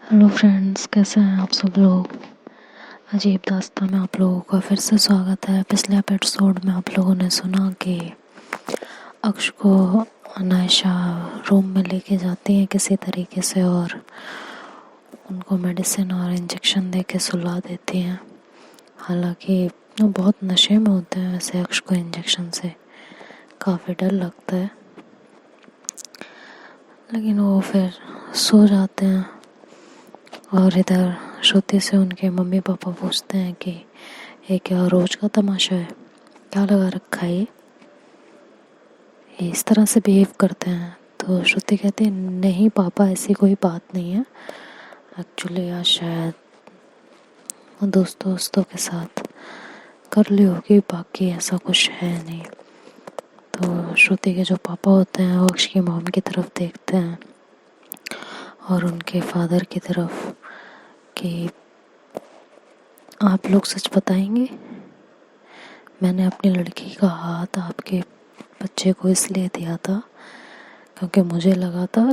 Hello friends, कैसे हैं आप सब लोग। अजीब दास्तां में आप लोगों का फिर से स्वागत है। पिछले एपिसोड में आप लोगों ने सुना कि अक्ष को अनायशा रूम में लेके जाती हैं किसी तरीके से और उनको मेडिसिन और इंजेक्शन दे के सुला देती हैं। हालांकि वो बहुत नशे में होते हैं। वैसे अक्ष को इंजेक्शन से काफ़ी डर लगता है, लेकिन वो फिर सो जाते हैं। और इधर श्रुति से उनके मम्मी पापा पूछते हैं कि ये क्या रोज का तमाशा है, क्या लगा रखा है, ये इस तरह से बिहेव करते हैं। तो श्रुति कहती है नहीं पापा, ऐसी कोई बात नहीं है। एक्चुअली आज शायद दोस्तों के साथ कर ली होगी, बाकी ऐसा कुछ है नहीं। तो श्रुति के जो पापा होते हैं वो अक्ष की मॉम की तरफ देखते हैं और उनके फादर की तरफ कि आप लोग सच बताएंगे। मैंने अपनी लड़की का हाथ आपके बच्चे को इसलिए दिया था क्योंकि मुझे लगा था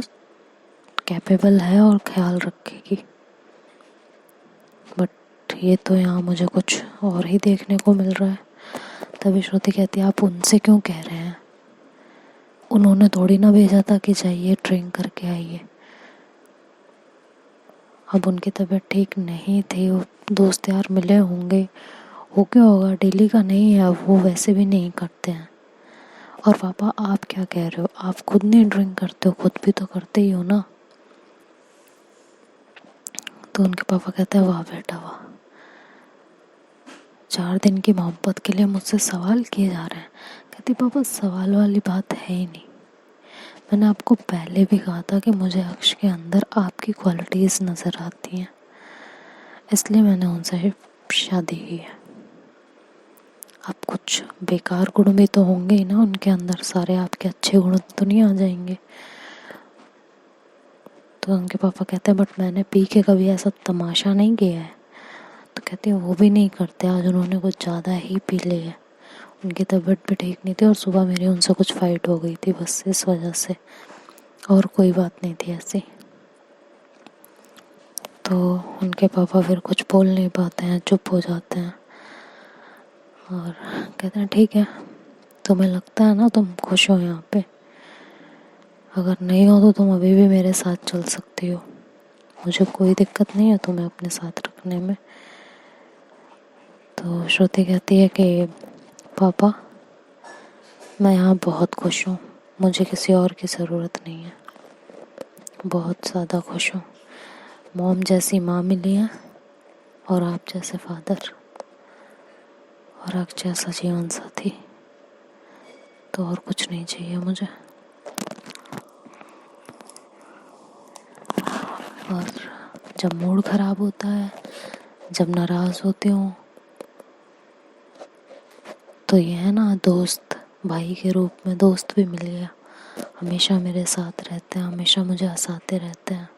कैपेबल है और ख्याल रखेगी, बट ये तो यहाँ मुझे कुछ और ही देखने को मिल रहा है। तभी श्रुति कहती है आप उनसे क्यों कह रहे हैं, उन्होंने थोड़ी ना भेजा था कि जाइए ड्रिंक करके आइए। अब उनकी तबीयत ठीक नहीं थी, वो दोस्त यार मिले होंगे, हो क्या होगा, डेली का नहीं है, अब वो वैसे भी नहीं करते हैं। और पापा आप क्या कह रहे हो, आप खुद नहीं ड्रिंक करते हो, खुद भी तो करते ही हो ना। तो उनके पापा कहते हैं वाह बेटा वाह, 4 दिन की मोहब्बत के लिए मुझसे सवाल किए जा रहे हैं। कहती पापा सवाल वाली बात है ही नहीं, मैंने आपको पहले भी कहा था कि मुझे अक्ष के अंदर आपकी क्वालिटीज़ नज़र आती हैं, इसलिए मैंने उनसे शादी की है। अब कुछ बेकार गुण भी तो होंगे ही ना उनके अंदर, सारे आपके अच्छे गुण तो नहीं आ जाएंगे। तो उनके पापा कहते हैं बट मैंने पी के कभी ऐसा तमाशा नहीं किया है। तो कहती है वो भी नहीं करते, आज उन्होंने कुछ ज़्यादा ही पी लिया है, उनकी तबीयत भी ठीक नहीं थी और सुबह मेरी उनसे कुछ फाइट हो गई थी, बस इस वजह से, और कोई बात नहीं थी ऐसी। तो उनके पापा फिर कुछ बोल नहीं पाते हैं, चुप हो जाते हैं और कहते हैं ठीक है, तुम्हें लगता है ना तुम खुश हो यहाँ पे, अगर नहीं हो तो तुम अभी भी मेरे साथ चल सकती हो, मुझे कोई दिक्कत नहीं है तुम्हें अपने साथ रखने में। तो श्रुति कहती है कि पापा मैं यहाँ बहुत खुश हूँ, मुझे किसी और की ज़रूरत नहीं है, बहुत ज़्यादा खुश हूँ। मॉम जैसी माँ मिली है और आप जैसे फादर और आप जैसा जीवन साथी, तो और कुछ नहीं चाहिए मुझे। और जब मूड ख़राब होता है, जब नाराज़ होती हूँ, तो ये है ना दोस्त, भाई के रूप में दोस्त भी मिल गया, हमेशा मेरे साथ रहते हैं, हमेशा मुझे हंसाते रहते हैं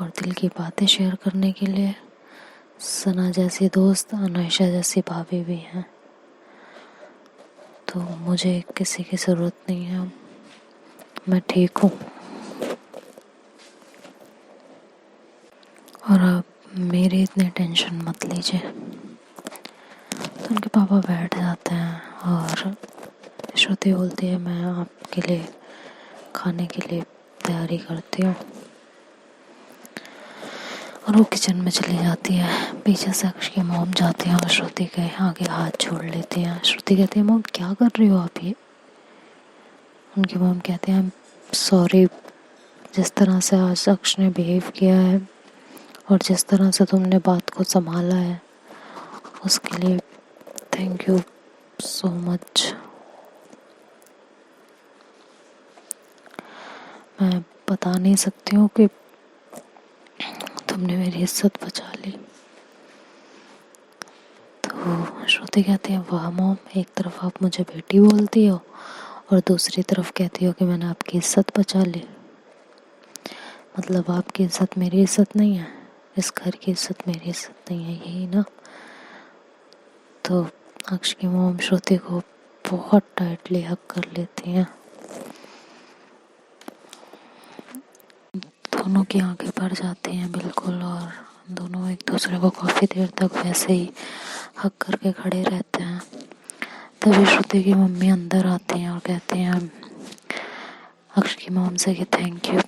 और दिल की बातें शेयर करने के लिए सना जैसी दोस्त, अनायशा जैसी भाभी भी हैं। तो मुझे किसी की ज़रूरत नहीं है, मैं ठीक हूँ। और आप मेरी इतनी टेंशन मत लीजिए। तो उनके पापा बैठ जाते हैं और श्रुति बोलती है मैं आपके लिए खाने के लिए तैयारी करती हूँ, और वो किचन में चली जाती है। पीछे से अक्ष की मॉम जाती है और श्रुति के आगे हाथ छोड़ लेती हैं। श्रुति कहती है मॉम क्या कर रही हो आप ये। उनकी मॉम कहते हैं सॉरी, जिस तरह से आज अक्ष ने बिहेव किया है और जिस तरह से तुमने बात को संभाला है उसके लिए थैंक यू सो मच। मैं बता नहीं सकती हूँ कि तुमने मेरी इज्जत बचा ली। तो श्रुति कहती है वाह मॉम, एक तरफ आप मुझे बेटी बोलती हो और दूसरी तरफ कहती हो कि मैंने आपकी इज्जत बचा ली, मतलब आपकी इज्जत मेरी इज्जत नहीं है, इस घर की इज्जत मेरी इज्जत नहीं है, यही ना। तो अक्ष की मॉम श्रुति को बहुत टाइटली हग कर लेती हैं। तो दोनों की आंखें भर जाती हैं बिल्कुल, और दोनों एक दूसरे को काफ़ी देर तक वैसे ही हक करके खड़े रहते हैं। तभी श्रुति की मम्मी अंदर आती हैं और कहती हैं अक्ष की मॉम से कि थैंक यू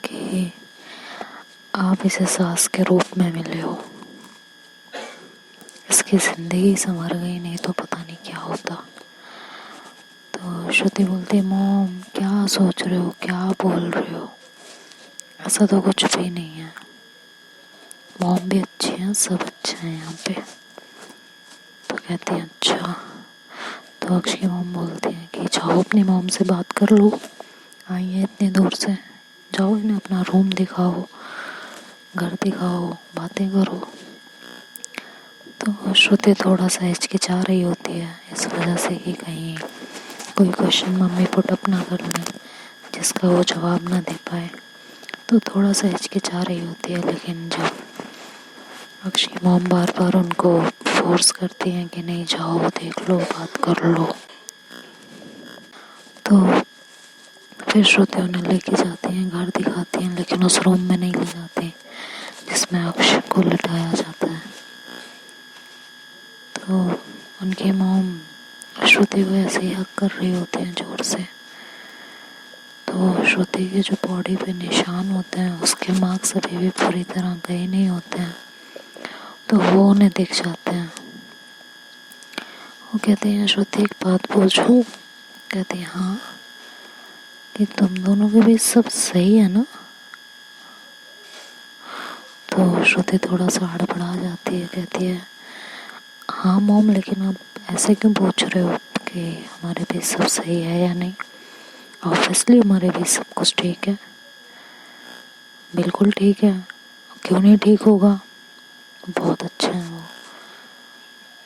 कि आप इसे सास के रूप में मिले हो। इसकी ज़िंदगी संवर गई, नहीं तो पता नहीं क्या होता। तो श्रुति बोलती है मॉम क्या सोच रहे हो, क्या बोल रहे हो, ऐसा तो कुछ भी नहीं है, मॉम भी अच्छी है, सब अच्छे हैं यहाँ पे। तो कहती है अच्छा। तो अक्ष की मॉम बोलती है कि जाओ अपनी मॉम से बात कर लो, आई है इतनी दूर से, जाओ इन्हें अपना रूम दिखाओ, घर दिखाओ, बातें करो। तो श्रुति थोड़ा सा हिचकिचा रही होती है इस वजह से कि कहीं कोई क्वेश्चन मम्मी पुटअप ना कर लें जिसका वो जवाब ना दे पाए, तो थोड़ा सा हिचकिचा रही होती है। लेकिन जब अक्ष की मॉम बार बार उनको फोर्स करती हैं कि नहीं जाओ देख लो बात कर लो, तो फिर श्रुति उन्हें लेके जाती हैं, घर दिखाती हैं, लेकिन उस रूम में नहीं ले जाती जिसमें अक्ष को लिटाया जाता है। तो उनकी मॉम श्रुति को ऐसे ही हक कर रही होती हैं जोर से। तो श्रुति के जो बॉडी पे निशान होते हैं उसके मार्क्स अभी भी पूरी तरह गए नहीं होते हैं, तो वो उन्हें दिख जाते हैं। वो कहते हैं श्रुति एक बात पूछूं? कहती है हाँ, कि तुम दोनों के बीच सब सही है ना? तो श्रुति थोड़ा सा हड़बड़ा जाती है, कहती है हाँ मॉम, लेकिन आप ऐसे क्यों पूछ रहे हो कि हमारे बीच सब सही है या नहीं? ऑब्वियसली हमारे बीच सब कुछ ठीक है, बिल्कुल ठीक है, क्यों नहीं ठीक होगा, बहुत अच्छा है वो।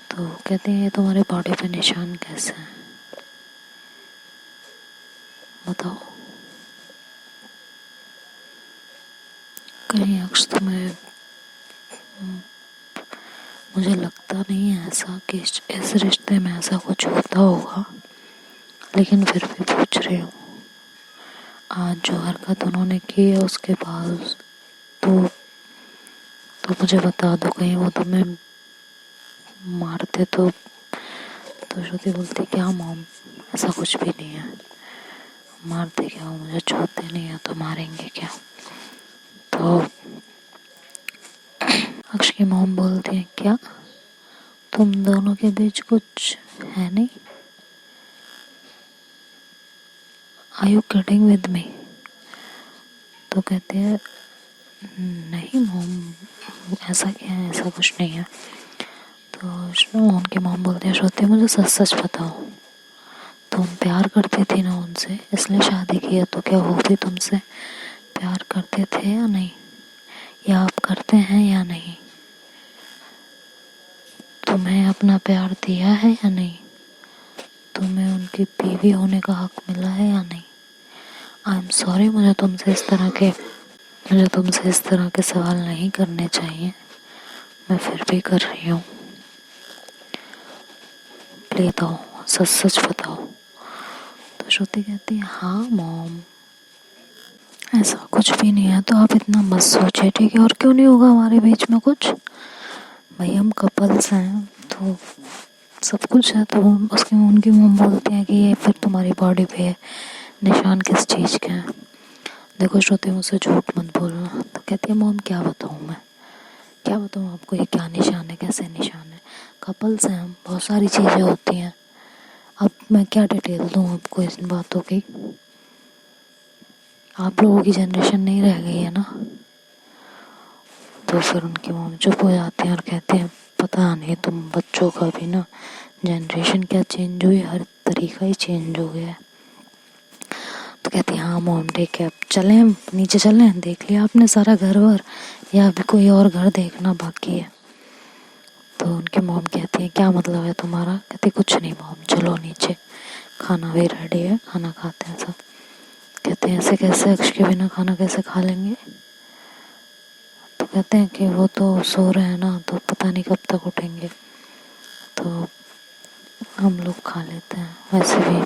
तो कहते हैं ये तुम्हारे बॉडी पे निशान कैसे हैं, बताओ। कहीं अक्ष तुम्हें, मुझे लगता नहीं है ऐसा कि इस रिश्ते में ऐसा कुछ होता होगा, लेकिन फिर भी पूछ रही हूँ। आज जो हरकत उन्होंने की है उसके बाद तो मुझे बता दो, कहीं वो तुम्हें मारते तो श्रुति बोलती क्या मॉम, ऐसा कुछ भी नहीं है, मारते क्या, वो मुझे छूते नहीं है तो मारेंगे क्या? तो अक्ष की मॉम बोलती है क्या तुम दोनों के बीच कुछ है नहीं? Are you kidding with me? तो कहते हैं नहीं मॉम, ऐसा क्या है, ऐसा कुछ नहीं है। तो उनकी मॉम बोलती है श्रुति मुझे सच सच बताओ, तुम प्यार करती थी ना उनसे, इसलिए शादी की है, तो क्या वो भी तुमसे प्यार करते थे या नहीं, या आप करते हैं या नहीं? तुम्हें अपना प्यार दिया है या नहीं? तुम्हें उनकी बीवी होने का हक मिला है या नहीं? आई एम सॉरी, मुझे तुमसे इस तरह के सवाल नहीं करने चाहिए, मैं फिर भी कर रही हूँ। प्लीज बताओ, सच सच बताओ। तो श्रुति कहती है हाँ मॉम, ऐसा कुछ भी नहीं है, तो आप इतना मत सोचिए, ठीक है? और क्यों नहीं होगा हमारे बीच में कुछ, भाई हम कपल्स हैं तो सब कुछ है। तो उनकी मॉम बोलती है कि ये फिर तुम्हारी बॉडी पे है निशान किस चीज़ के हैं? देखो श्रुति मुझसे झूठ मत बोलना। तो कहती है मॉम क्या बताऊँ मैं, क्या बताऊँ आपको, ये क्या निशान है, कैसे निशान है? कपल्स हैं हम, बहुत सारी चीज़ें होती हैं, अब मैं क्या डिटेल दूँ आपको इन बातों की? आप लोगों की जनरेशन नहीं रह गई है ना। तो फिर उनकी मॉम चुप हो जाती हैं और कहते हैं पता नहीं तुम बच्चों का भी ना, जनरेशन क्या चेंज हुई, हर तरीका ही चेंज हो गया है। तो कहती है हाँ मॉम ठीक है, अब चलें नीचे, चलें, देख लिया आपने सारा घर वर, या अभी कोई और घर देखना बाकी है? तो उनकी मॉम कहती है क्या मतलब है तुम्हारा? कहती कुछ नहीं मॉम, चलो नीचे, खाना भी रेडी है, खाना खाते हैं सब। कहते हैं ऐसे कैसे, अक्ष के बिना खाना कैसे खा लेंगे? तो कहते हैं कि वो तो सो रहे हैं ना, तो पता नहीं कब तक उठेंगे, तो हम लोग खा लेते हैं। वैसे भी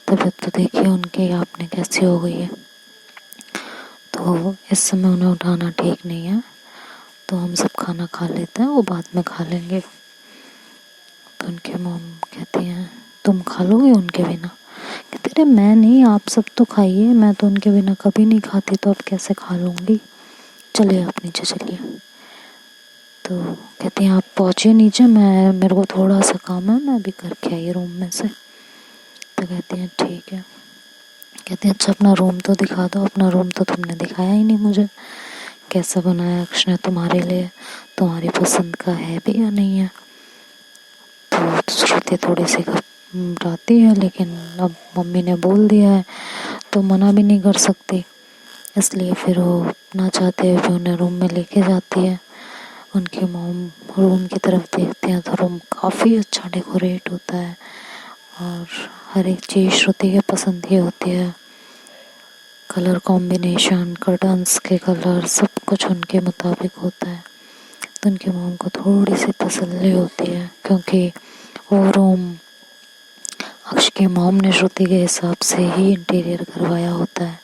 तबीयत तो देखिए उनकी आपने कैसी हो गई है। तो इस समय उन्हें उठाना ठीक नहीं है, तो हम सब खाना खा लेते हैं, वो बाद में खा लेंगे। तो उनके मॉम कहती हैं तुम खा लोगे उनके बिना? कहते अरे मैं नहीं, आप सब तो खाइए, मैं तो उनके बिना कभी नहीं खाती, तो अब कैसे खा लूँगी, चलिए आप नीचे चलिए। तो कहती हैं आप पहुँचिए नीचे, मेरे को थोड़ा सा काम है, मैं अभी करके आई रूम में से। तो कहती हैं ठीक है। कहती हैं अच्छा अपना रूम तो दिखा दो। अपना रूम तो तुमने दिखाया ही नहीं मुझे, कैसा बनाया अक्ष ने तुम्हारे लिए, तुम्हारी पसंद का है भी या नहीं है। तो श्रुति थोड़ी सी घबराती है, लेकिन अब मम्मी ने बोल दिया है तो मना भी नहीं कर सकती, इसलिए फिर वो ना चाहते हुए भी उन्हें रूम में लेके जाती है। उनकी मॉम रूम की तरफ देखते हैं तो रूम काफ़ी अच्छा डेकोरेट होता है और हर एक चीज़ श्रुति के पसंद की होती है। कलर कॉम्बिनेशन, कर्टन्स के कलर, सब कुछ उनके मुताबिक होता है। तो उनकी मॉम को थोड़ी सी तसल्ली होती है, क्योंकि वो रूम अक्ष की मॉम ने श्रुति के हिसाब से ही इंटीरियर करवाया होता है।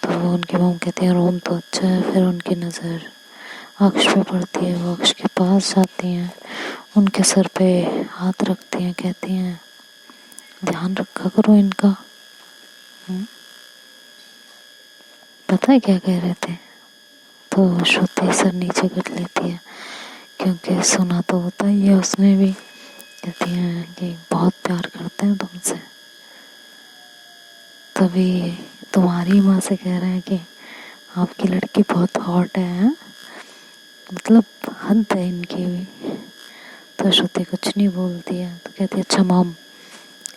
तो उनकी मॉम कहती है रूम तो अच्छा है। फिर उनकी नज़र अक्ष पे पड़ती है, वो अक्ष के पास जाती हैं, उनके सर पे हाथ रखती हैं, कहती हैं ध्यान रखा करो इनका। पता है क्या कह रहे थे? तो श्रुति सर नीचे कर लेती है, क्योंकि सुना तो होता ही है उसने भी। कहती हैं कि बहुत प्यार करते हैं तुमसे, तभी तुम्हारी माँ से कह रहे हैं कि आपकी लड़की बहुत हॉट है। मतलब हद है इनकी भी। तो श्रुति कुछ नहीं बोलती है। तो कहती है अच्छा मॉम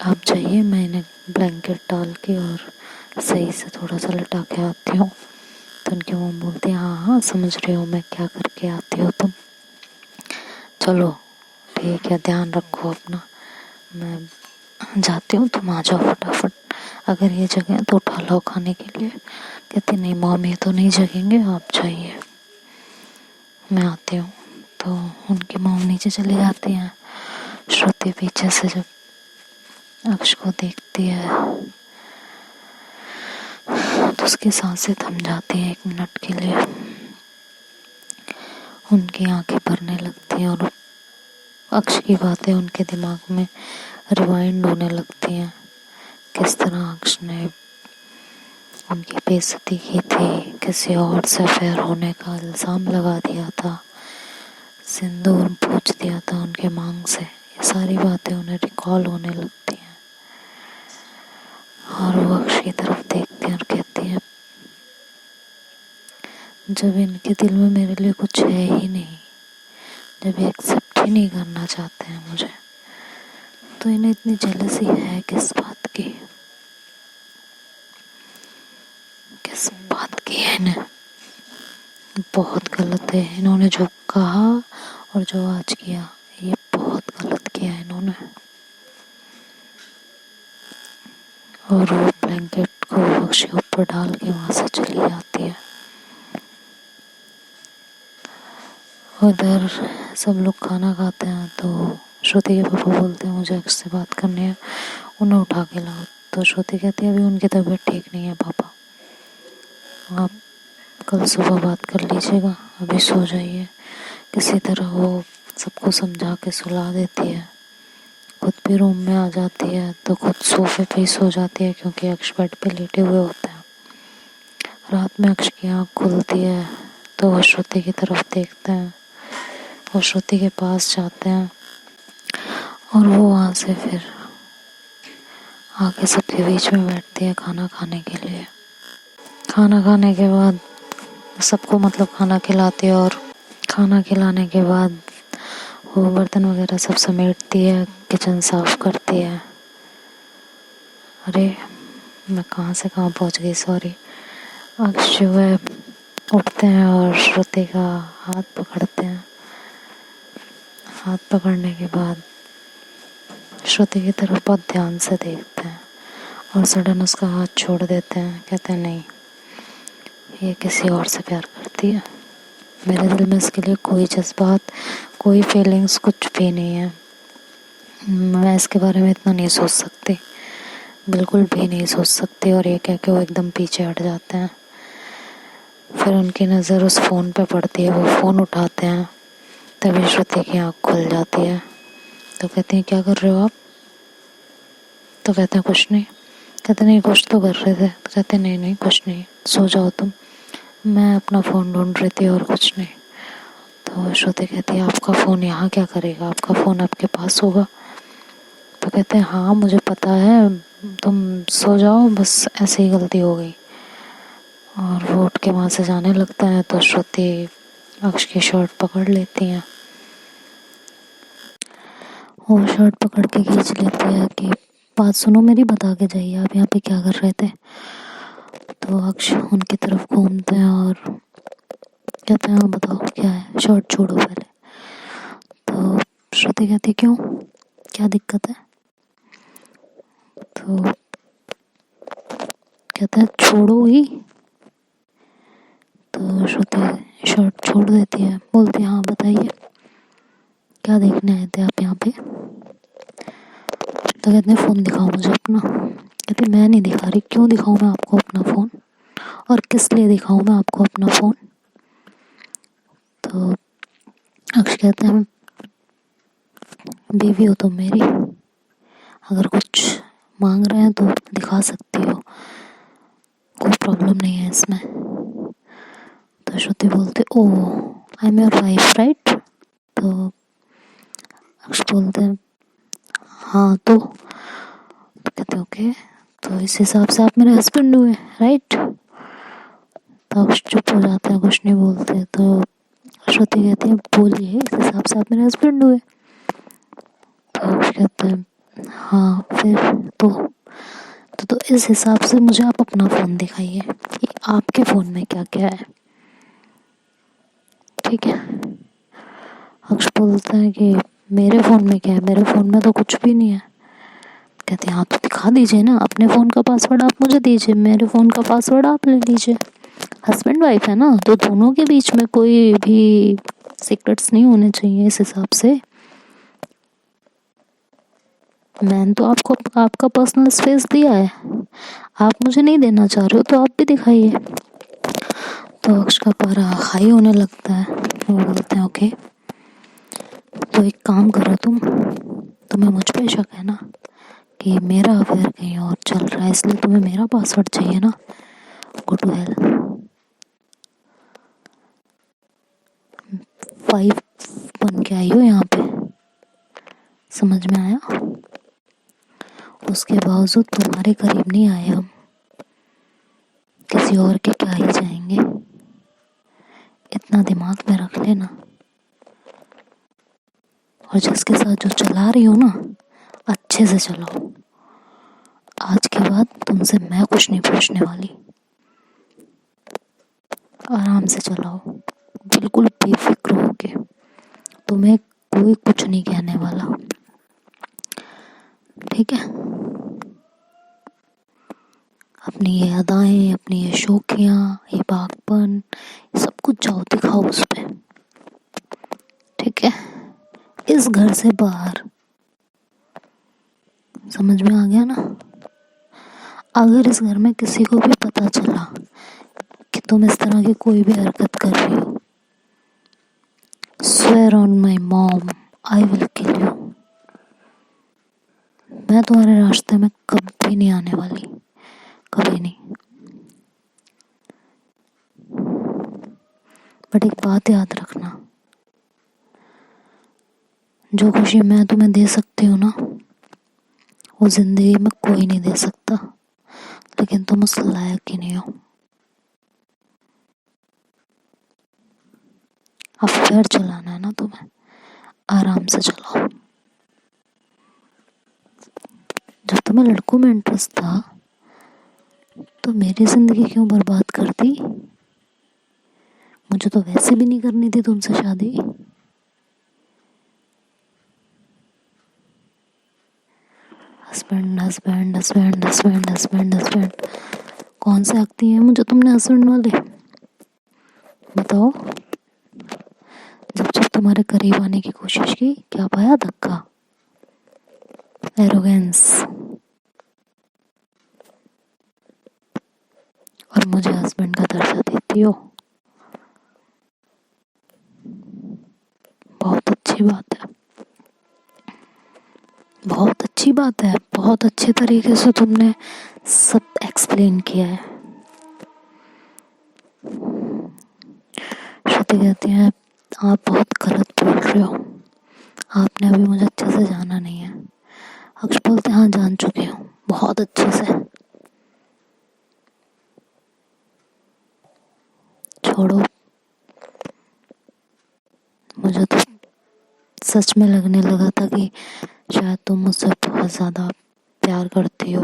आप जाइए, मैं इन्हें ब्लैंकेट डाल के और सही से थोड़ा सा लटा के आती हूँ। तो उनकी मॉम बोलती है हाँ हाँ समझ रही हूँ मैं क्या करके आती हो तुम, चलो ठीक है, ध्यान रखो अपना, मैं जाती हूँ, तुम आ जाओ फटाफट, अगर ये जगह तो उठा लो खाने के लिए। कहती नहीं मॉम ये तो नहीं जगेंगे, आप जाइए, मैं आती हूँ। तो उनकी मॉम नीचे चली जाती हैं। श्रुति पीछे से जब अक्ष को देखती है तो उसकी सांसें थम जाती हैं 1 मिनट के लिए, उनकी आंखें भरने लगती हैं और अक्ष की बातें उनके दिमाग में रिवाइंड होने लगती हैं। किस तरह अक्ष ने उनकी बेइज्जती की थी, किसी और से अफेयर होने का इल्ज़ाम लगा दिया था, सिंदूर पूछ दिया था उनके मांग से, ये सारी बातें उन्हें रिकॉल होने लगती हैं। और वो अक्ष की तरफ देखती हैं और कहती हैं जब इनके दिल में मेरे लिए कुछ है ही नहीं, जब ये एक्सेप्ट ही नहीं करना चाहते हैं मुझे, तो इन्हें इतनी जेलसी है किस बात की? किस बात की है इन्हें? बहुत गलत है इन्होंने जो कहा और जो आज किया, ये बहुत गलत किया इन्होंने। और वो ब्लैंकेट को अक्ष के ऊपर डाल के वहां से चली जाती है। उधर सब लोग खाना खाते हैं तो श्रुति के पापा बोलते हैं मुझे अक्ष से बात करनी है, उन्हें उठा के लाओ। तो श्रुति कहती है अभी उनकी तबीयत ठीक नहीं है पापा, आप कल सुबह बात कर लीजिएगा, अभी सो जाइए। किसी तरह वो सबको समझा के सुला देती है, खुद भी रूम में आ जाती है, तो खुद सोफे पे ही सो जाती है क्योंकि अक्ष बेड पे लेटे हुए होते हैं। रात में अक्ष की आँख खुलती है तो वो श्रुति की तरफ देखते हैं, वो श्रुति के पास जाते हैं और वो वहाँ से फिर आके सबके बीच में बैठती है खाना खाने के लिए। खाना खाने के बाद सबको मतलब खाना खिलाती है और खाना खिलाने के बाद वो बर्तन वगैरह सब समेटती है, किचन साफ करती है। अरे मैं कहाँ से कहाँ पहुँच गई, सॉरी। अक्ष जो है उठते हैं और श्रुति का हाथ पकड़ते हैं। हाथ पकड़ने के बाद श्रुति की तरफ बहुत ध्यान से देखते हैं और सडन उसका हाथ छोड़ देते हैं। कहते हैं नहीं, ये किसी और से प्यार करती है, मेरे दिल में इसके लिए कोई जज्बात, कोई फीलिंग्स कुछ भी नहीं है, मैं इसके बारे में इतना नहीं सोच सकती। बिल्कुल भी नहीं सोच सकते और ये कह के वो एकदम पीछे हट जाते हैं। फिर उनकी नज़र उस फ़ोन पे पड़ती है, वो फ़ोन उठाते हैं। तभी श्रुति की आँख खुल जाती है। तो कहती हैं, क्या कर रहे हो आप? तो कहते हैं, कुछ नहीं। कहते नहीं, कुछ तो कर रहे थे। तो कहते नहीं नहीं कुछ नहीं, सो जाओ तुम, मैं अपना फ़ोन ढूंढ रही थी और कुछ नहीं। तो श्रुति कहती है, आपका फ़ोन यहाँ क्या करेगा, आपका फ़ोन आपके पास होगा। तो कहते हैं, हाँ मुझे पता है, तुम सो जाओ, बस ऐसे ही गलती हो गई। और वो उठ के वहाँ से जाने लगता है। तो श्रुति अक्ष की शर्ट पकड़ लेती हैं। वो शर्ट पकड़ के खींच लेती है कि बात सुनो मेरी, बता के जाइए आप यहाँ पे क्या कर रहे थे। तो अक्ष उनकी तरफ घूमते हैं और कहते हैं, हाँ बताओ क्या है, शर्ट छोड़ो पहले। तो श्रुति कहती, क्यों, क्या दिक्कत है? तो कहते हैं, छोड़ो ही। तो श्रुति शर्ट छोड़ देती है, बोलती है, हाँ बताइए क्या देखने आए थे आप यहाँ पे? तो कहते हैं, फ़ोन दिखाओ मुझे अपना। कहती, मैं नहीं दिखा रही, क्यों दिखाऊँ मैं आपको अपना फ़ोन, और किस लिए दिखाऊँ मैं आपको अपना फ़ोन? तो अक्ष कहते हैं, बीवी हो तुम मेरी, अगर कुछ मांग रहे हैं तो दिखा सकती हो, कोई प्रॉब्लम नहीं है इसमें। तो श्रुति बोलते, oh I am your wife right? तो अक्ष बोलते हैं, हाँ। तो कहते, ओके, तो इस हिसाब से आप मेरे हस्बैंड हुए राइट? तो अक्ष चुप हो जाते हैं, कुछ नहीं बोलते। तो श्रुति कहती है, बोलिए, इस हिसाब से आप मेरे हस्बैंड हुए? तो अक्ष कहते हैं, हाँ फिर तो इस हिसाब से मुझे आप अपना फ़ोन दिखाइए कि आपके फ़ोन में क्या क्या है, ठीक है? अक्ष बोलता है कि मेरे फ़ोन में क्या है, मेरे फ़ोन में तो कुछ भी नहीं है। कहते हैं, हाँ तो दिखा दीजिए ना, अपने फ़ोन का पासवर्ड आप मुझे दीजिए, मेरे फ़ोन का पासवर्ड आप ले लीजिए। हस्बैंड वाइफ है ना, तो दोनों के बीच में कोई भी सीक्रेट्स नहीं होने चाहिए इस हिसाब से। मैंने तो आपको आपका पर्सनल स्पेस दिया है, आप मुझे नहीं देना चाह रहे हो तो आप भी दिखाइए। तो अक्ष का पारा हाई होने लगता है। वो बोलते हैं, ओके तो एक काम करो, तुम्हें मुझ पे शक है ना कि मेरा अफेयर कहीं और चल रहा है, इसलिए तुम्हें मेरा पासवर्ड चाहिए ना? Go to hell. 5 बन के आई हो यहाँ पे, समझ में आया? उसके बावजूद तुम्हारे करीब नहीं आए हम, किसी और के क्या ही जाएंगे, इतना दिमाग में रख लेना। और जिसके साथ जो चला रही हो ना, अच्छे से चलाओ। आज के बाद तुमसे मैं कुछ नहीं पूछने वाली, आराम से चलाओ, बिल्कुल बेफिक्र होके, तुम्हें कोई कुछ नहीं कहने वाला, ठीक है? अपनी ये अदाएं, अपनी ये शौकियाँ, ये बागपन, सब कुछ जाओ दिखाओ उस पे, ठीक है? इस घर से बाहर, समझ में आ गया ना? अगर इस घर में किसी को भी पता चला कि तुम इस तरह की कोई भी हरकत कर रही हो, swear on my mom, I will kill you। मैं तुम्हारे रास्ते में कभी नहीं आने वाली, कभी नहीं। बट एक बात याद रखना, जो खुशी मैं तुम्हें दे सकती हूँ ना, वो जिंदगी में कोई नहीं दे सकता, लेकिन तुम उस लायक ही नहीं हो। अफेयर चलाना है ना तुम्हें, आराम से चलाओ। जब तुम्हें लड़कों में इंटरेस्ट था तो मेरी जिंदगी क्यों बर्बाद कर दी? मुझे तो वैसे भी नहीं करनी थी तुमसे शादी। Husband husband husband husband husband husband, कौन से आती हैं मुझे तुमने हस्बैंड वाले, बताओ? जब जब तुम्हारे करीब आने की कोशिश की, क्या पाया? धक्का, एरोगेंस। तुम मुझे हस्बैंड का दर्जा देती हो। बहुत अच्छी बात है, बहुत अच्छी बात है। बहुत अच्छे तरीके से तुमने सब एक्सप्लेन किया है। श्रुति कहती है आप बहुत गलत बोल रहे हो, आपने अभी मुझे अच्छे से जाना नहीं है। अक्ष बोलते हाँ जान चुकी हूँ बहुत अच्छे से। छोड़ो, मुझे तो सच में लगने लगा था कि शायद तुम मुझसे बहुत ज़्यादा प्यार करती हो।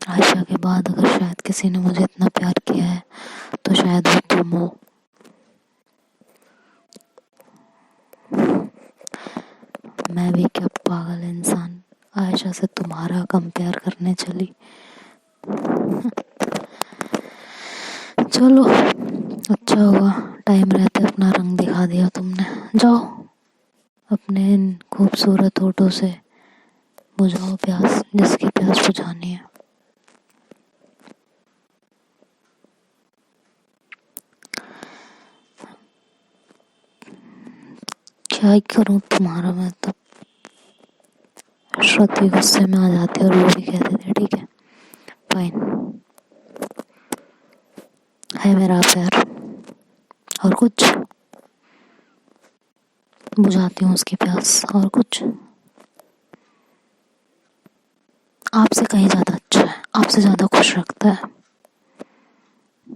आयशा के बाद अगर शायद किसी ने मुझे इतना प्यार किया है तो शायद वो तुम हो। मैं भी क्या पागल इंसान आयशा से तुम्हारा कंपेयर करने चली। चलो अच्छा हुआ टाइम रहते अपना रंग दिखा दिया तुमने। जाओ अपने इन खूबसूरत होठों से बुझाओ प्यास, जिसकी प्यास बुझानी है। क्या ही करूं तुम्हारा मैं तो। श्रुति गुस्से में आ जाती और वो भी कहते थे ठीक है फाइन है मेरा प्यार, और कुछ बुझाती हूँ उसकी प्यास, और कुछ आपसे कहीं ज़्यादा अच्छा है, आपसे ज़्यादा खुश रखता है।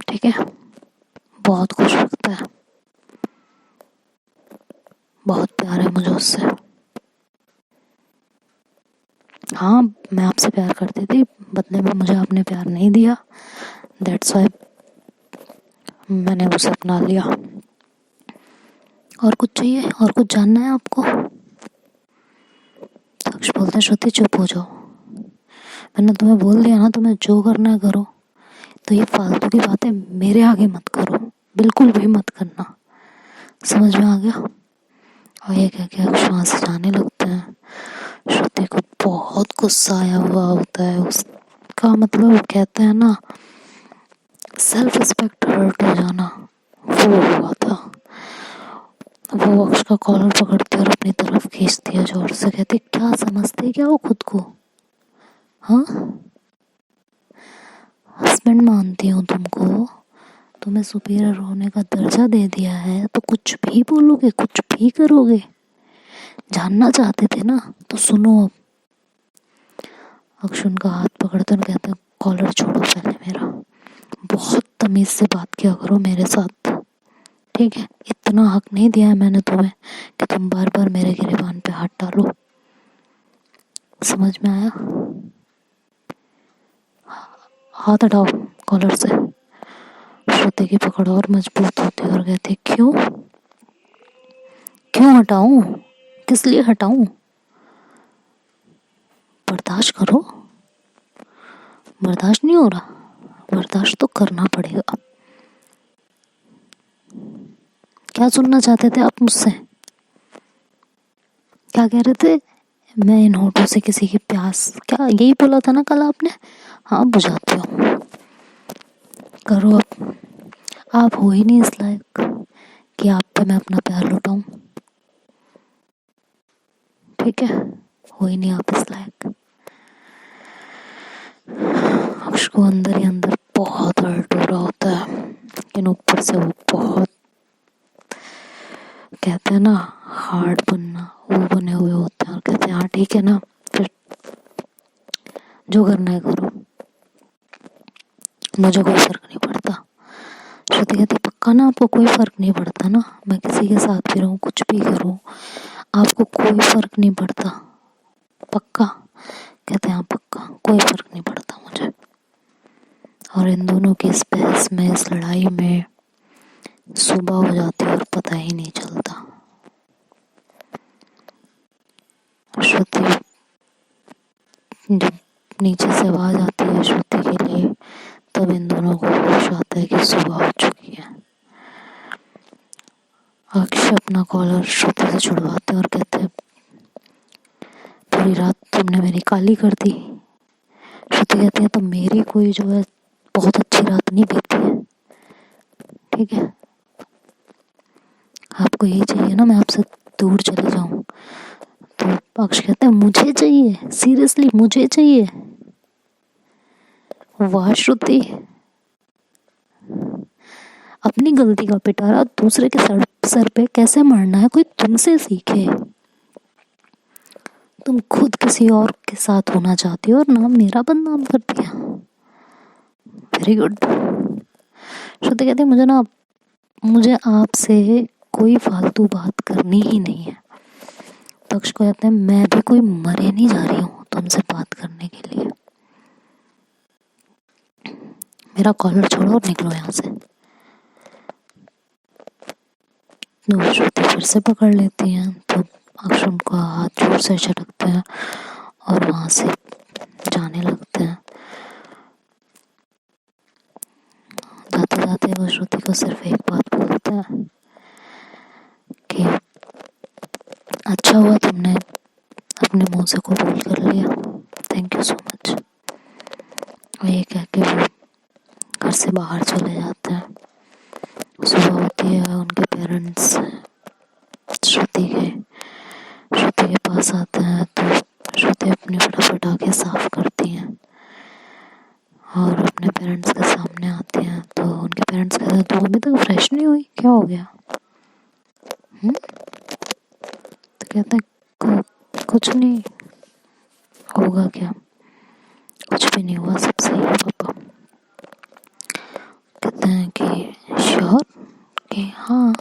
ठीक है, बहुत खुश रखता है, बहुत प्यार है मुझे उससे। हाँ मैं आपसे प्यार करती थी, बदले में मुझे आपने प्यार नहीं दिया, दैट्स वाई मैंने उसे अपना लिया। और कुछ चाहिए, और कुछ जानना है आपको? अक्ष बोलते श्रुति चुप हो जाओ, मैंने तुम्हें बोल दिया ना तुम्हें जो करना है करो, तो ये फालतू की बातें मेरे आगे मत करो, बिल्कुल भी मत करना, समझ में आ गया? और ये कह के अक्ष वहाँ से जाने लगते हैं। श्रुति को बहुत गुस्सा आया हुआ होता है, उसका मतलब कहते हैं ना सेल्फ रिस्पेक्ट हर्ट हो जाना, वो हुआ था। वो अक्ष का कॉलर पकड़ती और अपनी तरफ खींचती है जोर से, कहती क्या समझते क्या वो खुद को? हाँ हस्बैंड मानती हूँ तुमको, तुम्हें सुपीरियर होने का दर्जा दे दिया है तो कुछ भी बोलोगे, कुछ भी करोगे। जानना चाहते थे ना तो सुनो अब। अक्ष उनका हाथ पकड़ते और कहते हैं कॉलर छोड़ो पहले मेरा, बहुत तमीज से बात किया करो मेरे साथ, ठीक है? इतना हक नहीं दिया है मैंने तुम्हें कि तुम बार बार मेरे गिरेबान पे हाथ डालो, समझ में आया? हाथ हटाओ कॉलर से। श्रुति की पकड़ और मजबूत होती और कहती क्यों क्यों हटाऊं, किस लिए हटाऊं? बर्दाश्त करो, बर्दाश्त नहीं हो रहा, बर्दाश्त तो करना पड़ेगा। क्या सुनना चाहते थे आप मुझसे? क्या कह रहे थे? मैं इन होठों से किसी की प्यास, क्या यही बोला था ना कल आपने? हाँ बुझाती हूँ, करो अब। आप हो ही नहीं इस लायक कि आप पे मैं अपना प्यार लुटाऊं, ठीक है? हो ही नहीं आप इस लायक। अक्ष को अंदर ही अंदर बहुत हर्ट हो रहा होता है, लेकिन ऊपर से वो बहुत कहते हैं ना हार्ड बनना, वो बने हुए होते हैं और कहते हैं हाँ ठीक है ना, फिर जो करना है करो, मुझे कोई फर्क नहीं पड़ता। श्रुति कहती पक्का ना, आपको कोई फर्क नहीं पड़ता ना? मैं किसी के साथ भी रहूं, कुछ भी करूं, आपको कोई फर्क नहीं पड़ता? पक्का? कहते हैं हाँ पक्का, कोई फर्क नहीं पड़ता मुझे। और इन दोनों की इस बहस में, इस लड़ाई में सुबह हो जाती है और पता ही नहीं चलता। श्रुति जब नीचे से आवाज आती है श्रुति के लिए, तब इन दोनों को होश आता है कि सुबह हो चुकी है। अक्ष अपना कॉलर श्रुति से छुड़वाते और कहते पूरी रात तुमने मेरी काली कर दी। श्रुति श्रुति कहती है तो मेरी कोई जो है बहुत अच्छी रात नहीं बीती है, ठीक है। आपको यही चाहिए ना मैं आपसे दूर चले जाऊं? तो अक्ष कहता है मुझे चाहिए, सीरियसली मुझे चाहिए? वाह श्रुति, अपनी गलती का पिटारा दूसरे के सर पे कैसे मारना है कोई तुमसे सीखे। तुम खुद किसी और के साथ होना चाहती हो और नाम मेरा बदनाम कर दिया। Very good. श्रुति कहती है मुझे आपसे कोई फालतू बात करनी ही नहीं है। तो अक्ष को कहते हैं मैं भी कोई मरे नहीं जा रही हूँ तुमसे बात करने के लिए। मेरा कॉलर छोड़ो और निकलो यहाँ से। तो श्रुति फिर से पकड़ लेती हैं, तो अक्ष उनका हाथ जोर से झटकते हैं और वहां से जाने लगते हैं। जाते जाते वो श्रुति को सिर्फ एक बात बोलता है कि अच्छा हुआ तुमने अपने मुंह से कबूल कर लिया, थैंक यू सो मच। और ये कह के वो घर से बाहर चले जाते हैं। सुबह होती है, उनके पेरेंट्स श्रुति के पास आते हैं, तो श्रुति अपनी फटाफट आके साफ करती हैं और अपने पेरेंट्स के सामने आती हैं। तो उनके पेरेंट्स कहते हैं तू अभी तक फ्रेश नहीं हुई, क्या हो गया? तो कहते हैं कुछ नहीं होगा, क्या कुछ भी नहीं हुआ, सब सही है पापा। कहते हैं कि श्योर? कि हाँ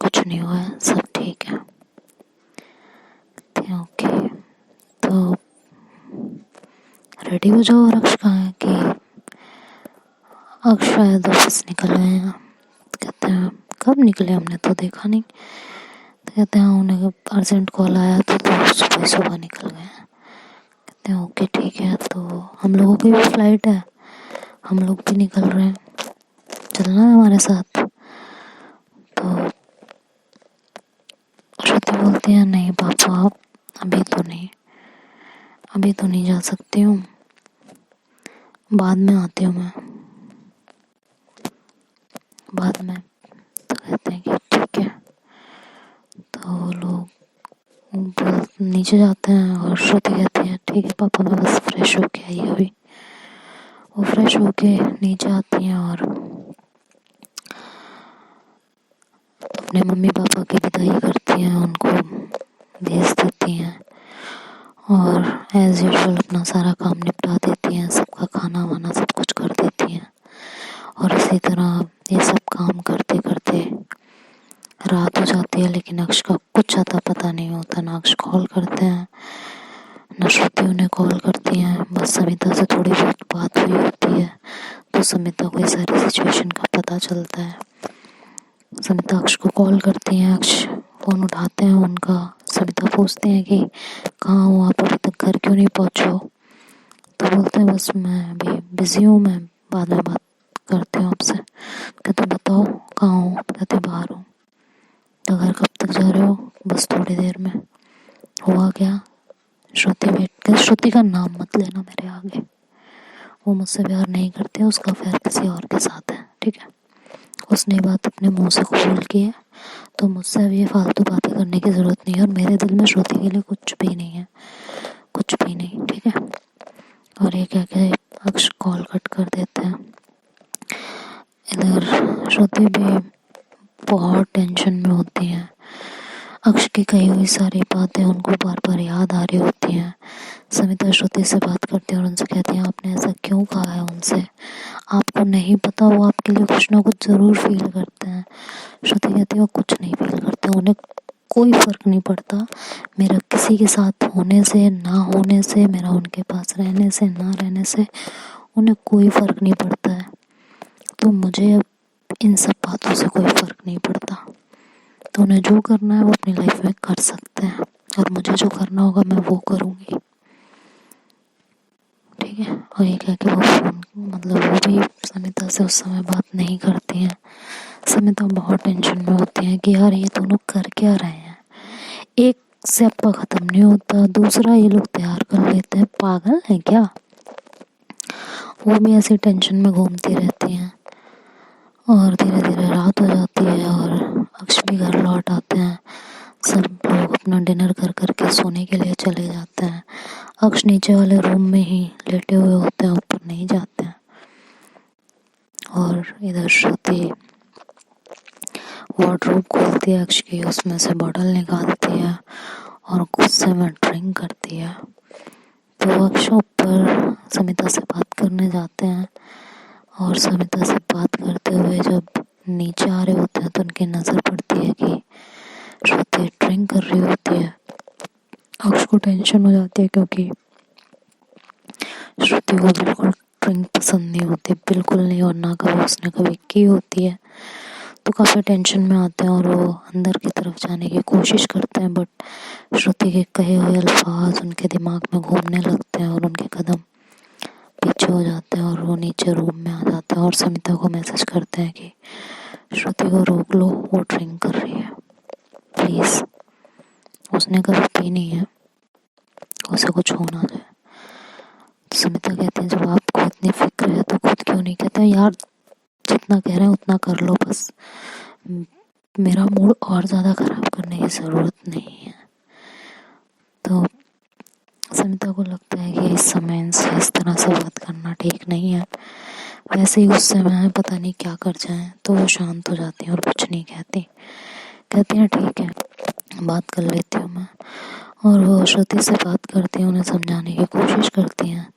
कुछ नहीं हुआ है, सब ठीक है। ओके, तो रेडी हो जाओ। और अक्ष कहाँ है? कि अक्ष शायद ऑफिस निकल गए हैं। कहते हैं कब निकले, हमने तो देखा नहीं। तो कहते हैं उन्हें अर्जेंट कॉल आया था तो सुबह निकल गए हैं। कहते हैं ओके ठीक है, तो हम लोगों की भी फ्लाइट है, हम लोग भी निकल रहे हैं, चलना है हमारे साथ? तो श्रुति बोलती है नहीं पापा, अभी तो नहीं जा सकती हूँ, बाद में आती हूँ मैं, बाद में। तो कहते हैं कि ठीक है। तो लोग नीचे जाते हैं और श्रुति कहती है ठीक है पापा, मैं बस फ्रेश होके आई अभी। वो फ्रेश होके नीचे आती हैं और अपने मम्मी पापा की विदाई करती हैं, उनको भेज देती हैं और एज यूजुअल अपना सारा काम निपटा देती हैं, सबका खाना वाना सब कुछ कर देती हैं। और इसी तरह ये सब काम करते करते रात हो जाती है, लेकिन अक्ष का कुछ अता पता नहीं होता। ना अक्ष कॉल करते हैं, ना श्रुति उन्हें कॉल करती हैं। बस समिता से थोड़ी बहुत बात हुई होती है तो समिता को इस सारी सिचुएशन का पता चलता है। समिता अक्ष को कॉल करती हैं, अक्ष फ़ोन उठाते हैं उनका। समिता पूछते हैं कि कहाँ हो आप, अभी तक घर क्यों नहीं पहुँचे हो? तो बोलते हैं बस मैं अभी बिज़ी हूँ, मैं बाद में बात करते हूँ आपसे। कहते बताओ कहाँ हो? कहते बाहर हूँ। तो घर कब तक जा रहे हो? बस थोड़ी देर में। हुआ क्या? श्रुति वेट कर, श्रुति का नाम मत लेना मेरे आगे, वो मुझसे प्यार नहीं करते, उसका अफेयर किसी और के साथ है, ठीक है? उसने बात अपने मुंह से कबूल की है, तो मुझसे अब ये फालतू बातें करने की ज़रूरत नहीं है। और मेरे दिल में श्रुति के लिए कुछ भी नहीं है, कुछ भी नहीं, ठीक है? और ये कह के अक्ष कॉल कट कर देते हैं। इधर श्रुति भी बहुत टेंशन में होती हैं। अक्ष की कही हुई सारी बातें उनको बार बार याद आ रही होती हैं। समिता श्रुति से बात करती है और उनसे कहती है आपने ऐसा क्यों कहा है उनसे? आपको नहीं पता वो आपके लिए कुछ ना कुछ ज़रूर फील करते हैं। श्रुति कहती है वो कुछ नहीं फील करते, उन्हें कोई फ़र्क नहीं पड़ता मेरा किसी के साथ होने से ना होने से, मेरा उनके पास रहने से ना रहने से, उन्हें कोई फ़र्क नहीं पड़ता है। तो मुझे अब इन सब बातों से कोई फ़र्क नहीं पड़ता। तो उन्हें जो करना है वो अपनी लाइफ में कर सकते हैं और मुझे जो करना होगा मैं वो करूँगी, ठीक है? और ये कह के वो वो भी समिता से उस समय बात नहीं करती हैं। समिता बहुत टेंशन में होती है कि यार ये दोनों कर क्या रहे हैं, एक स्यापा ख़त्म नहीं होता, दूसरा ये लोग तैयार कर लेते हैं, पागल है क्या? वो भी ऐसी टेंशन में घूमती रहती हैं। और धीरे धीरे रात हो जाती है और अक्ष भी घर लौट आते हैं। सब लोग अपना डिनर कर करके सोने के लिए चले जाते हैं। अक्ष नीचे वाले रूम में ही लेटे हुए होते हैं, ऊपर नहीं जाते हैं। और इधर श्रुति वार्डरोब खोलती है अक्ष की, उसमें से बॉटल निकालती है और गुस्से में ड्रिंक करती है। तो अक्ष ऊपर समिता से बात करने जाते हैं और समिता से बात करते हुए जब नीचे आ रहे होते हैं तो उनकी नज़र पड़ती है कि श्रुति ड्रिंक कर रही होती है। अक्ष को टेंशन हो जाती है क्योंकि श्रुति को बिल्कुल ड्रिंक पसंद नहीं होती, बिल्कुल नहीं, और ना कभी उसने कभी की होती है। तो काफ़ी टेंशन में आते हैं और वो अंदर की तरफ जाने की कोशिश करते हैं, बट श्रुति के कहे हुए अल्फाज उनके दिमाग में घूमने लगते हैं और उनके कदम पीछे हो जाते हैं और वो नीचे रूम में आ जाते हैं और समिता को मैसेज करते हैं कि श्रुति को रोक लो, वो ड्रिंक कर रही है, प्लीज़। उसने कभी पी नहीं है, उसे कुछ हो ना जाए। तो समिता कहती है जब आपको इतनी फिक्र है तो खुद क्यों नहीं कहते यार, जितना कह रहे हैं उतना कर लो, बस मेरा मूड और ज़्यादा ख़राब करने की ज़रूरत नहीं है। तो समिता को लगता है कि इस समय इनसे इस तरह से बात करना ठीक नहीं है। वैसे ही गुस्से में है, पता नहीं क्या कर जाएं। तो वो शांत हो जाती है और कुछ नहीं कहती। कहती हैं ठीक है, बात कर लेती हूँ मैं। और वो श्रुति से बात करती हैं, उन्हें समझाने की कोशिश करती हैं,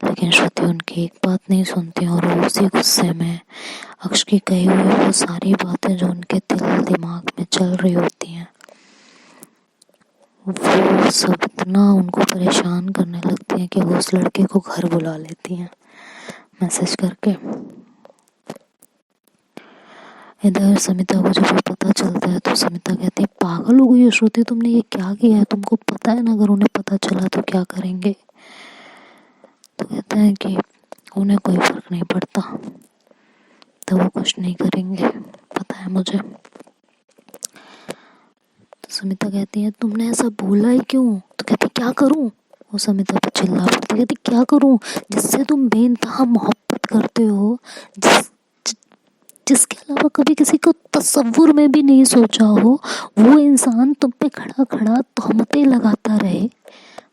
लेकिन श्रुति उनकी एक बात नहीं सुनती और वो उसी गुस्से में अक्ष की कही हुई वो सारी बातें जो उनके दिल दिमाग में चल रही होती हैं वो सब इतना उनको परेशान करने लगती हैं कि वो उस लड़के को घर बुला लेती हैं मैसेज करके। इधर समिता को जब पता चलता है तो समिता कहती है पागल हो गई है श्रुति, तुमने ये क्या किया है, तुमको पता है ना अगर उन्हें पता चला तो क्या करेंगे। तो कहते हैं कि उन्हें कोई फर्क नहीं पड़ता, तो वो कुछ नहीं करेंगे, पता है मुझे। तो समिता कहती है तुमने ऐसा बोला ही क्यों। तो कहती क्या करूं, वो समिता पे चिल्ला पड़ती, कहती क्या करूं जिससे तुम बेइंतहा मोहब्बत करते हो, जिसके अलावा कभी किसी को तसव्वुर में भी नहीं सोचा हो, वो इंसान तुम पे खड़ा खड़ा तोहमतें लगाता रहे।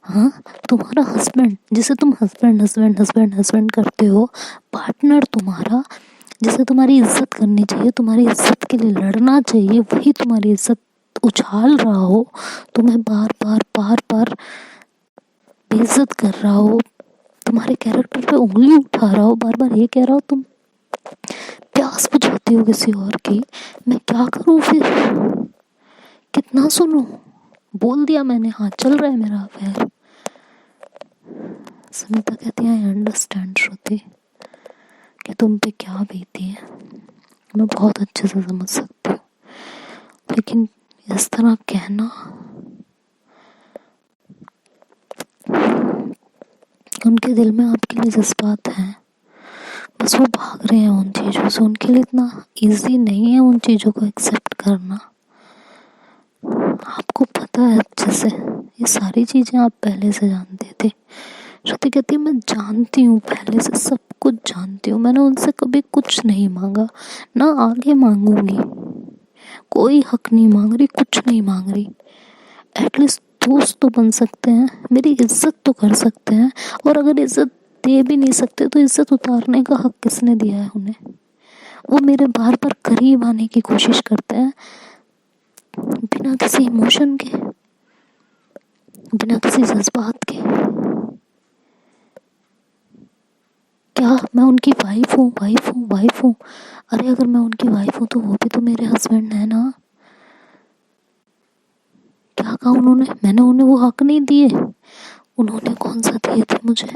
हाँ, तुम्हारा हस्बैंड जिसे तुम हस्बैंड हस्बैंड हस्बैंड हस्बैंड करते हो, पार्टनर तुम्हारा जिसे तुम्हारी इज्जत करनी चाहिए, तुम्हारी इज्जत के लिए लड़ना चाहिए, वही तुम्हारी इज्जत उछाल रहा हो, तुम्हें बार बार बार बार बेइज्जत कर रहा हो, तुम्हारे कैरेक्टर पे उंगली उठा रहा हो, बार बार ये कह रहा हो तुम प्यास बुझाती हो किसी और की। मैं क्या करूं फिर, कितना सुनूं, बोल दिया मैंने, हाँ चल रहा है मेरा अफेयर। समिता कहती है आई अंडरस्टैंड श्रुति कि तुम पे क्या बीती है, मैं बहुत अच्छे से समझ सकती हूँ, लेकिन इस तरह कहना, उनके दिल में आपके लिए जज्बात हैं, बस वो भाग रहे हैं उन चीज़ों से, उनके लिए इतना इजी नहीं है उन चीज़ों को एक्सेप्ट करना। आपको पता है अच्छे से, ये सारी चीज़ें आप पहले से जानते थे। श्रुति कहती है मैं जानती हूँ, पहले से सब कुछ जानती हूँ, मैंने उनसे कभी कुछ नहीं मांगा, ना आगे मांगूंगी, कोई हक नहीं मांग रही, कुछ नहीं मांग रही। एटलीस्ट दोस्त तो बन सकते हैं, मेरी इज्जत तो कर सकते हैं, और अगर इज्जत दे भी नहीं सकते तो इज्जत उतारने का हक किसने दिया है उन्हें। वो मेरे बार बार करीब आने की कोशिश करते हैं बिना किसी इमोशन के, बिना किसी जज्बात के। क्या मैं उनकी वाइफ हूँ, वाइफ हूँ, वाइफ हूँ? अरे अगर मैं उनकी वाइफ हूँ तो वो भी तो मेरे हस्बैंड है ना। क्या कहा उन्होंने, मैंने उन्हें वो हक नहीं दिए, उन्होंने कौन सा दिए थे मुझे।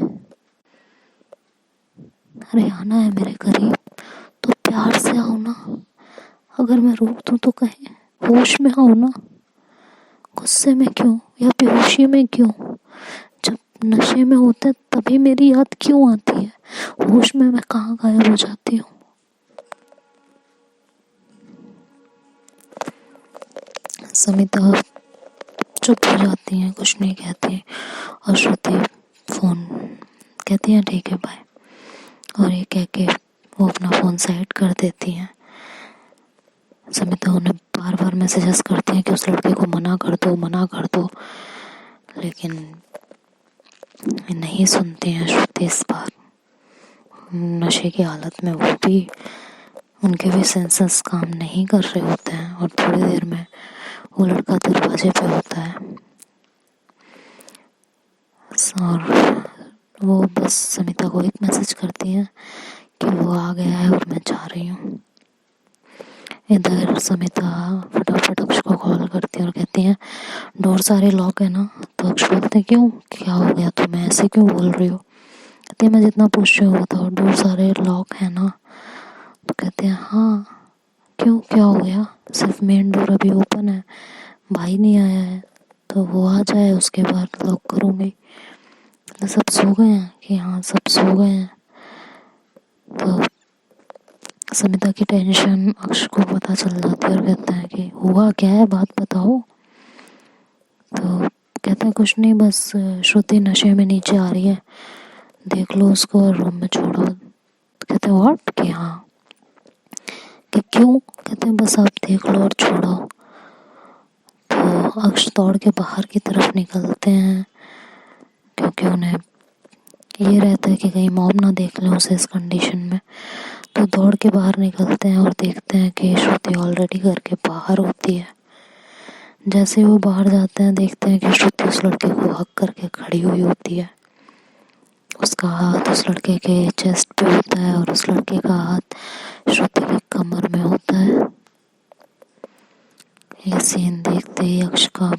अरे आना है मेरे करीब तो प्यार से आओ ना, अगर मैं रोक दूँ तो कहें होश में आओ ना, गुस्से में क्यों या बेहोशी में क्यों। जब नशे में होते तभी मेरी याद क्यों आती है, होश में मैं कहाँ गायब हो जाती हूँ। समिता चुप हो जाती हैं, कुछ नहीं कहती, और श्रुति फोन कहती है ठीक है बाय। और ये कह के वो अपना फ़ोन साइड कर देती हैं। समिता उन्हें बार बार मैसेजेस करती हैं कि उस लड़के को मना कर दो, मना कर दो, लेकिन नहीं सुनते हैं श्रुति इस बार। नशे की हालत में वो भी, उनके भी सेंसेस काम नहीं कर रहे होते हैं और थोड़ी देर में वो लड़का दरवाजे पे होता है और वो बस समिता को एक मैसेज करती है कि वो आ गया है और मैं जा रही हूँ। इधर समिता फटाफट अक्ष को कॉल करती है और कहती है डोर सारे लॉक है ना। तो अक्ष बोलते हैं क्यों, क्या हो गया, तुम्हें ऐसे क्यों बोल रही हो। कहते हैं मैं जितना पूछ रही हूँ बताओ, डोर सारे लॉक है ना। तो कहते हैं हाँ, क्यों, क्या हो गया, सिर्फ मेन डोर अभी ओपन है, भाई नहीं आया है, तो वो आ जाए उसके बाद लॉक करूँगी। तो सब सो गए हैं कि हाँ सब सो गए हैं। तो समिता की टेंशन अक्ष को पता चल जाती है और कहता है कि हुआ क्या है, बात बताओ। तो कहता है कुछ नहीं, बस श्रुति नशे में नीचे आ रही है, देख लो उसको और रूम में छोड़ो। तो कहते हैं व्हाट, कि हाँ, कि क्यों। कहते हैं बस आप देख लो और छोड़ो। तो अक्ष दौड़ के बाहर की तरफ निकलते हैं क्योंकि उन्हें ये रहता है कि कहीं मॉम ना देख लें उसे इस कंडीशन में। तो दौड़ के बाहर निकलते हैं और देखते हैं कि श्रुति ऑलरेडी घर के बाहर होती है। जैसे वो बाहर जाते हैं देखते हैं कि श्रुति उस लड़के को हक करके खड़ी हुई होती है। उसका हाथ उस लड़के के चेस्ट पे होता है और उस लड़के का हाथ श्रुति की कमर में होता है। ये सीन देखते ही अक्ष का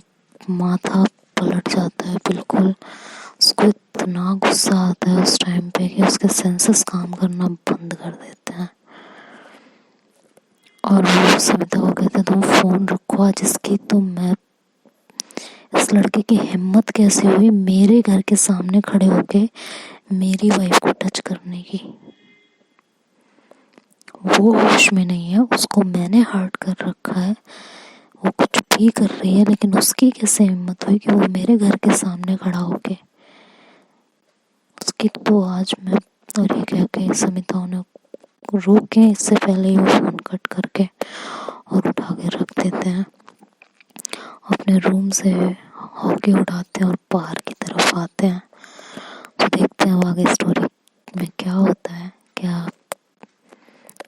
माथा पलट जाता है बिल्कुल। उसको इतना गुस्सा आता है उस टाइम पे कि उसके सेंसेस काम करना बंद कर देते हैं और वो समिता को कहते हैं तुम फोन रखो आज इसकी। तो मैं, इस लड़के की हिम्मत कैसे हुई मेरे घर के सामने खड़े होके मेरी वाइफ को टच करने की। वो होश में नहीं है, उसको मैंने हर्ट कर रखा है, वो कुछ भी कर रही है, लेकिन उसकी कैसे हिम्मत हुई कि वो मेरे घर के सामने खड़ा होके उसकी। तो आज मैं, और ये कह के समिता उन्हें रोके इससे पहले ही वो फोन कट करके और उठा के रख देते हैं। अपने रूम से हॉकी उठाते हैं और बाहर की तरफ आते हैं। तो देखते हैं आगे स्टोरी में क्या होता है। क्या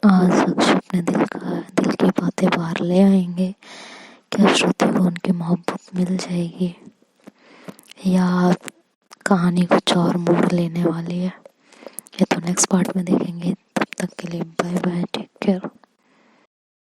आज अक्ष अपने दिल की बातें बाहर ले आएंगे, क्या श्रुति को उनकी मोहब्बत मिल जाएगी, या कहानी कुछ और मोड़ लेने वाली है। ये तो नेक्स्ट पार्ट में देखेंगे। तब तक के लिए बाय बाय, टेक केयर।